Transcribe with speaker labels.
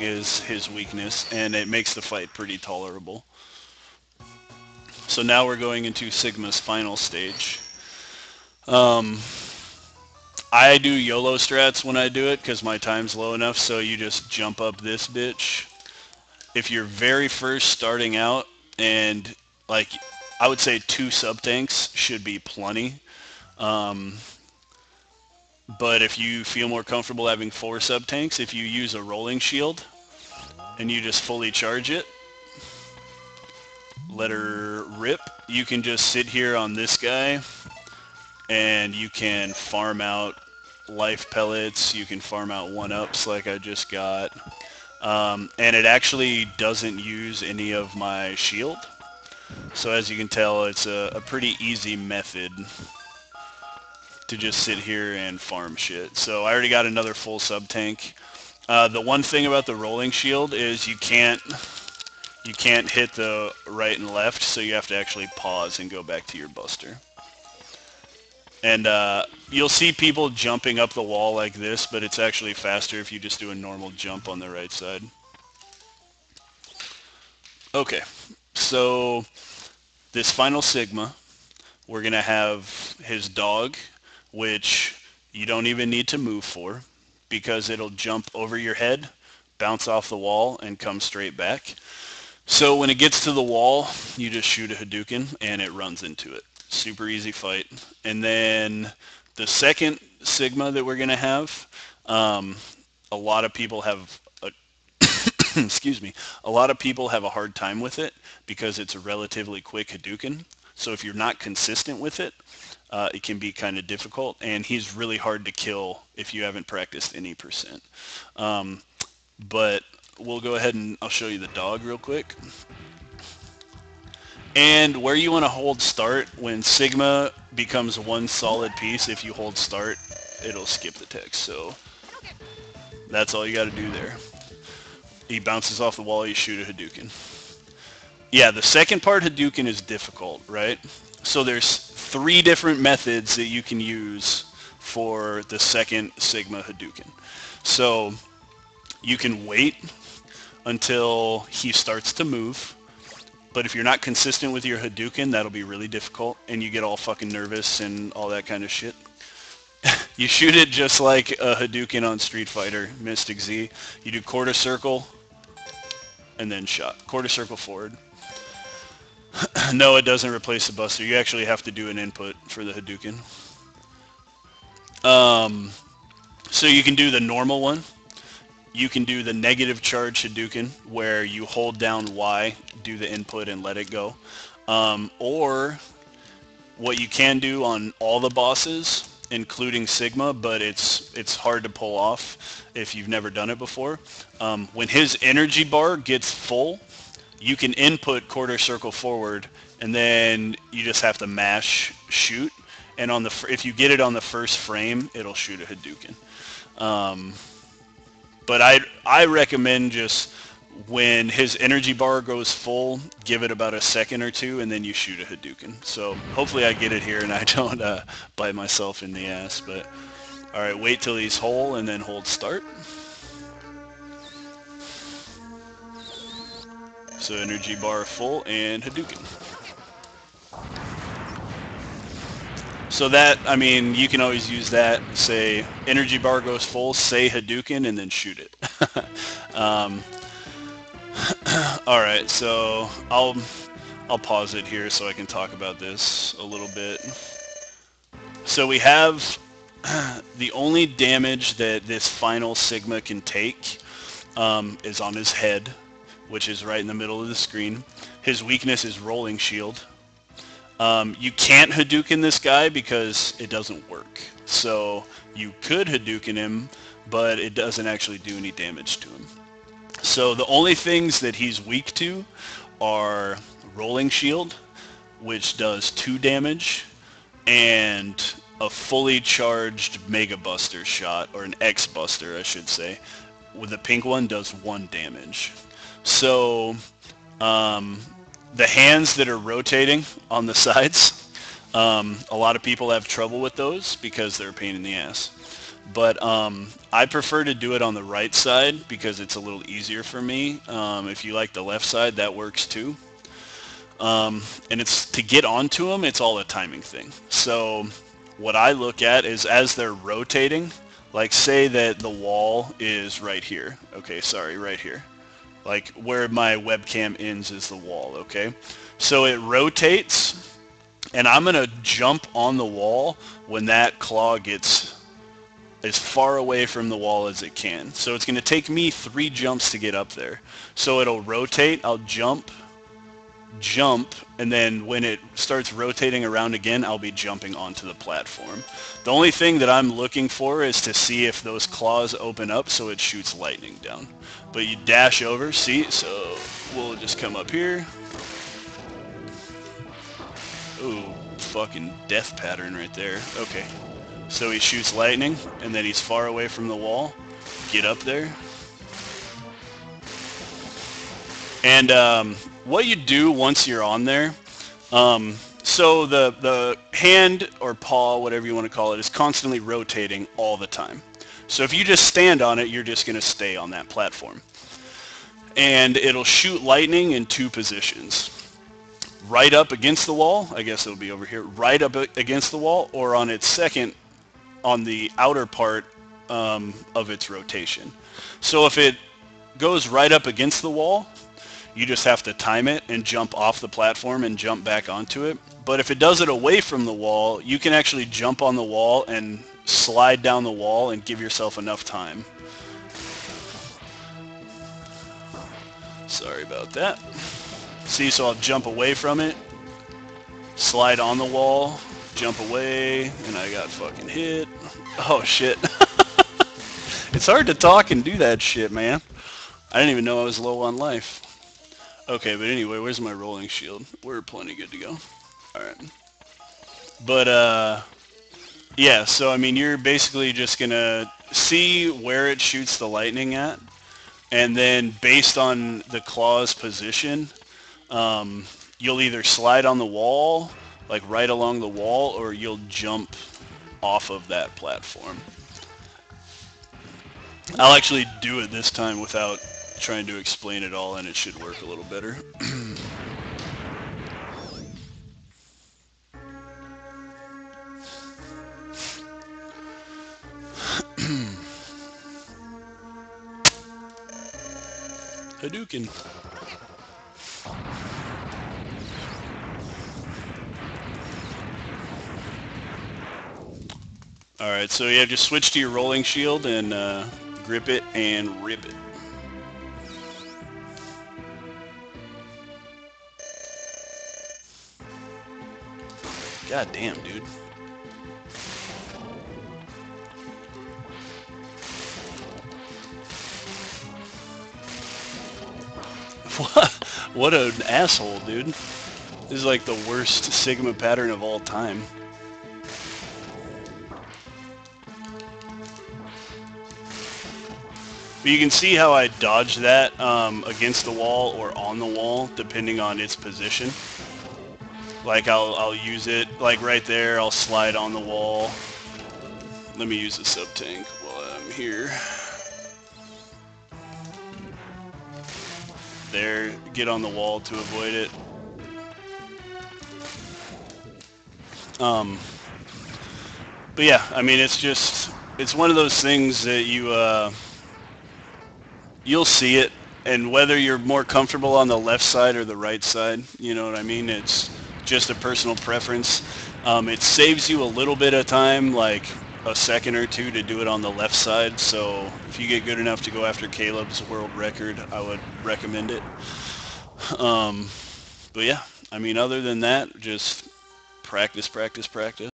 Speaker 1: is his weakness, and it makes the fight pretty tolerable. So now we're going into Sigma's final stage. Um, I do YOLO strats when I do it because my time's low enough, so you just jump up this bitch. If you're very first starting out, and like I would say 2 sub tanks should be plenty. Um, but if you feel more comfortable having 4 sub tanks, if you use a rolling shield and you just fully charge it, let her rip, you can just sit here on this guy and you can farm out life pellets, you can farm out 1-ups like I just got. And it actually doesn't use any of my shield. So as you can tell, it's a pretty easy method to just sit here and farm shit. So I already got another full sub tank. The one thing about the rolling shield is you can't hit the right and left, so you have to actually pause and go back to your buster. And you'll see people jumping up the wall like this, but it's actually faster if you just do a normal jump on the right side. Okay, so this final Sigma, we're going to have his dog, which you don't even need to move for because it'll jump over your head, bounce off the wall, and come straight back. So when it gets to the wall, you just shoot a Hadouken and it runs into it. Super easy fight. And then the second Sigma that we're going to have, a lot of people have excuse me, a lot of people have a hard time with it because it's a relatively quick Hadouken. So if you're not consistent with it, it can be kind of difficult, and he's really hard to kill if you haven't practiced any percent. But we'll go ahead and I'll show you the dog real quick. And where you want to hold start, when Sigma becomes one solid piece, if you hold start, it'll skip the text. So that's all you got to do there. He bounces off the wall, you shoot a Hadouken. Yeah, the second part Hadouken is difficult, right? So there's 3 different methods that you can use for the second Sigma Hadouken. So you can wait until he starts to move, but if you're not consistent with your Hadouken, that'll be really difficult, and you get all fucking nervous and all that kind of shit. You shoot it just like a Hadouken on Street Fighter, Mystic Z. You do quarter circle, and then shot. Quarter circle forward. No, it doesn't replace the Buster. You actually have to do an input for the Hadouken. So you can do the normal one. You can do the negative charge Hadouken, where you hold down Y, do the input, and let it go. Or what you can do on all the bosses, including Sigma, but it's hard to pull off if you've never done it before. When his energy bar gets full, you can input quarter circle forward, and then you just have to mash shoot. And on if you get it on the first frame, it'll shoot a Hadouken. But I recommend just when his energy bar goes full, give it about a second or 2, and then you shoot a Hadouken. So hopefully I get it here and I don't bite myself in the ass. But all right, wait till he's whole and then hold start. So energy bar full and Hadouken. So that, I mean, you can always use that. Say energy bar goes full, say Hadouken, and then shoot it. All right, so I'll pause it here so I can talk about this a little bit. So we have the only damage that this final Sigma can take is on his head, which is right in the middle of the screen. His weakness is rolling shield. You can't Hadouken this guy because it doesn't work. So you could Hadouken him, but it doesn't actually do any damage to him. So the only things that he's weak to are rolling shield, which does 2 damage, and a fully charged Mega Buster shot, or an X Buster, I should say, with the pink one does 1 damage. So the hands that are rotating on the sides, a lot of people have trouble with those because they're a pain in the ass. But I prefer to do it on the right side because it's a little easier for me. If you like the left side, that works too. And it's to get onto them, it's all a timing thing. So what I look at is as they're rotating, like say that the wall is right here. Okay, sorry, right here. Like where my webcam ends is the wall, okay? So it rotates, and I'm going to jump on the wall when that claw gets as far away from the wall as it can. So it's going to take me 3 jumps to get up there. So it'll rotate, I'll jump, and then when it starts rotating around again, I'll be jumping onto the platform. The only thing that I'm looking for is to see if those claws open up so it shoots lightning down. But you dash over, see? So we'll just come up here. Ooh, fucking death pattern right there. Okay. So he shoots lightning, and then he's far away from the wall. Get up there. And what you do once you're on there, so the hand or paw, whatever you want to call it, is constantly rotating all the time. So if you just stand on it, you're just going to stay on that platform. And it'll shoot lightning in 2 positions. Right up against the wall, I guess it'll be over here, right up against the wall, or on its second, on the outer part of its rotation. So if it goes right up against the wall, you just have to time it and jump off the platform and jump back onto it. But if it does it away from the wall, you can actually jump on the wall and slide down the wall and give yourself enough time. Sorry about that. See, so I'll jump away from it, slide on the wall, jump away, and I got fucking hit. Oh, shit. It's hard to talk and do that shit, man. I didn't even know I was low on life. Okay, but anyway, where's my rolling shield? We're plenty good to go. Alright. But, yeah, so, I mean, you're basically just gonna see where it shoots the lightning at, and then based on the claw's position, you'll either slide on the wall, like right along the wall, or you'll jump off of that platform. I'll actually do it this time without trying to explain it all, and it should work a little better. Hadouken. Alright, so yeah, just switch to your rolling shield and grip it and rip it. God damn, dude. What an asshole, dude. This is like the worst Sigma pattern of all time. But you can see how I dodge that against the wall or on the wall, depending on its position. Like I'll use it, like right there, I'll slide on the wall. Let me use the sub-tank while I'm here. There, get on the wall to avoid it. But yeah, I mean, it's one of those things that you'll see it, and whether you're more comfortable on the left side or the right side, you know what I mean? It's just a personal preference. It saves you a little bit of time, like a second or two, to do it on the left side. So if you get good enough to go after Caleb's world record, I would recommend it. But yeah, I mean, other than that, just practice, practice, practice.